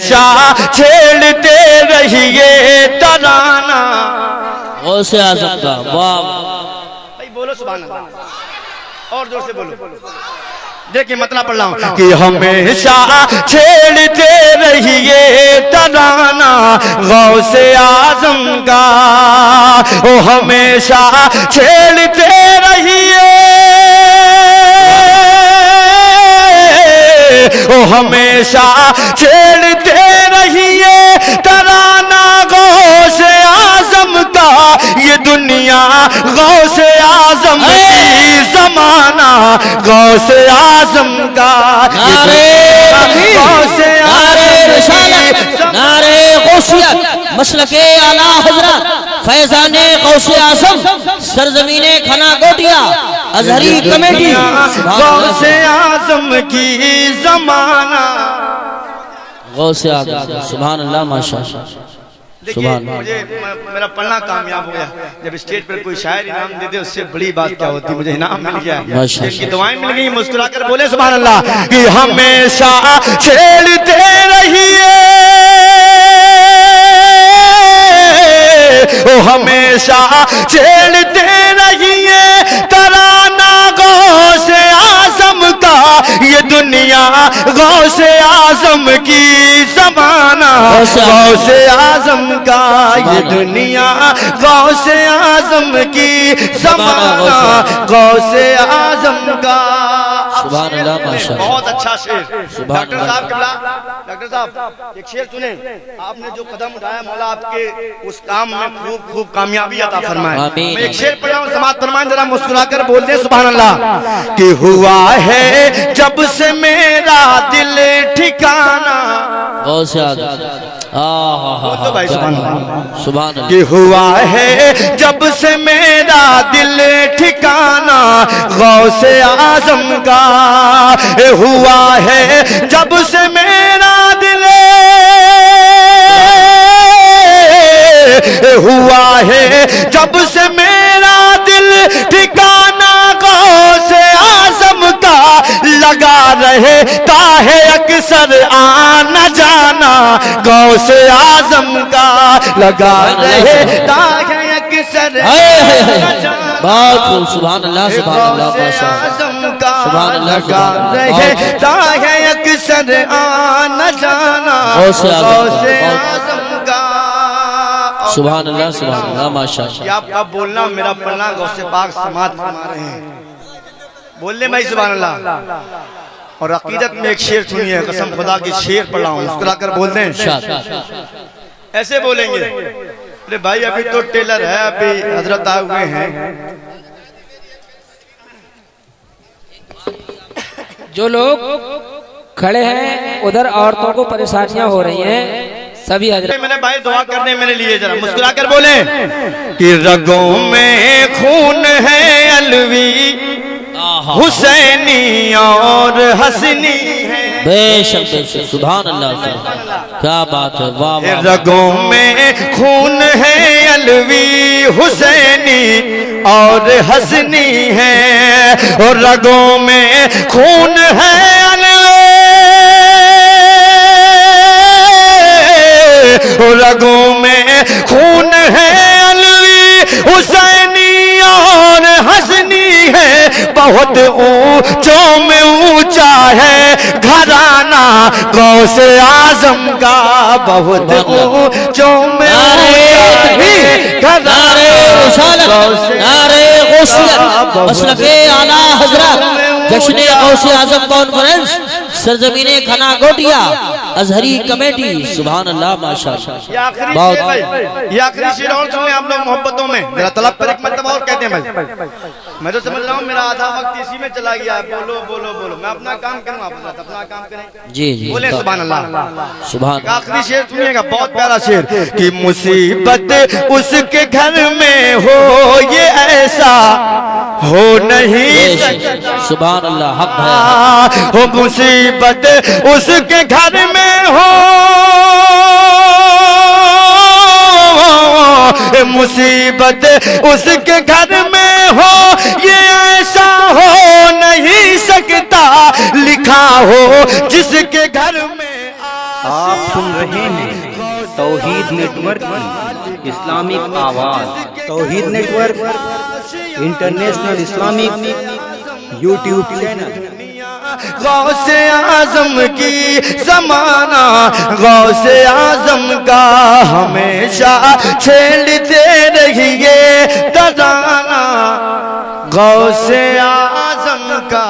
छेड़ते रहिए तराना। गौसे आज़म का वाह भाई बोलो सुभान अल्लाह, और जोर से बोलो। देखिए मतलब पढ़ रहा हूँ कि हमेशा छेड़ते रहिए तराना गौसे आज़म का, ओ हमेशा छेड़ते रहिए, ओ हमेशा छेड़ते रहिए तराना गौसे आज़म का। ये दुनिया गौसे आज़म की, ज़माना गौसे आज़म का। नारे गौसे नारे गौसियत मसलके आला हज़रत फैज़ाने गौसे आज़म सरज़मीने खना गोटिया अज़हरी कमेटी गौसे आज़म की ज़माना। गौसे आज़म सुभान अल्लाह माशाअल्लाह। देखिए मुझे मेरा पढ़ना कामयाब हो गया। जब स्टेज पर कोई शायर इनाम दे दे उससे बड़ी बात क्या होती। मुझे इनाम मिल गया, इनकी दुआएं मिल गई। मुस्कुराकर बोले सुभान अल्लाह कि हमेशा छेड़ते रहिए, ओ हमेशा छेड़ते रहिए तराना गौसे आज़म का। ये दुनिया गौसे आज़म की, ज़माना गौसे आज़म का। ये दुनिया गौसे आज़म की, ज़माना गौसे आज़म का। सुभान अल्लाह माशाअल्लाह। बहुत अच्छा शेर। डॉक्टर साहब किबला, डॉक्टर साहब एक शेर सुने। आपने जो कदम उठाया मौला आपके उस काम में खूब खूब कामयाबी अता फरमाए। मैं एक शेर पढ़ा हूँ, समाअत फरमाएं जरा, मुस्कुराकर बोल दे सुभान अल्लाह कि हुआ है जब से मेरा दिल ठिकाना। गौसे आज़म तो भाई सुभान अल्लाह सुभान कि हुआ है जब से मेरा दिल ठिकाना गौसे आज़म का। हुआ है जब से मेरा दिल, हुआ है जब से मेरा दिल ठिकाना गौसे आज़म का। लगा रहता है अक्सर आना जाना गौसे आज़म का। लगा रहता है अक्सर बहुत सुभान अल्लाह सुभान अल्लाह माशाअल्लाह सुभान अल्लाह लगा रहता है अक्सर आना जाना गौसे आज़म का। सुभान अल्लाह सुभान अल्लाह माशाअल्लाह। आपका बोलना मेरा पढ़ना गौसे पाक समाअत फरमा रहे हैं। बोल ले भाई सुभान अल्लाह। और अकीदत में एक शेर सुनिए, कसम खुदा की शेर पढ़ा हूँ, मुस्कुराकर बोल दें। ऐसे बोलेंगे, अरे भाई अभी तो टेलर है, अभी हजरत आए हुए हैं। जो लोग खड़े हैं उधर औरतों को परेशानियां हो रही हैं, सभी हजरत मैंने भाई दुआ करने मेरे लिए जरा मुस्कुराकर बोले कि रगों में खून है अलवी हुसैनी और हसनी है। बेशक बेशक सुभान अल्लाह क्या बात है वाह वाह। रगों में खून है अलवी हुसैनी और हसनी है। और रगों में खून है अलवी, रगों में खून है अलवी हुसैनी और हसनी है। बहुत ऊंचों में ऊंचा है घराना गौसे आज़म का। बहुत ऊंचों में मसलके आला हज़रत जश्न गौसे आज़म कॉन्फ्रेंस सरज़मीने खना गोटिया अज़हरी कमेटी सुभान अल्लाह माशाअल्लाह। बहुत ये आखिरी शेर और सुने आप लोग मोहब्बतों में मेरा तलब पर एक मतलब और कहते हैं भाई। मैं तो समझ रहा हूँ मेरा आधा वक्त इसी में चला गया। बोलो बोलो बोलो, मैं अपना काम करूँ, आप अपना काम करें। जी जी बोले सुभान अल्लाह सुभान। आखिरी शेर सुनिएगा, बहुत प्यारा शेर कि मुसीबत उसके घर में हो ये ऐसा हो नहीं सुभान अल्लाह हक है। हो मुसीबत उसके घर में हो, मुसीबत उसके घर में हो ये ऐसा हो नहीं सकता लिखा हो जिसके घर में आप सुन रहे हैं तौहीद नेटवर्क की इस्लामिक आवाज़। Tauheed network international Islamic YouTube channel. गौसे आजम की ज़माना गौसे आजम का हमेशा छेड़ते रहिए तराना। गौसे आजम का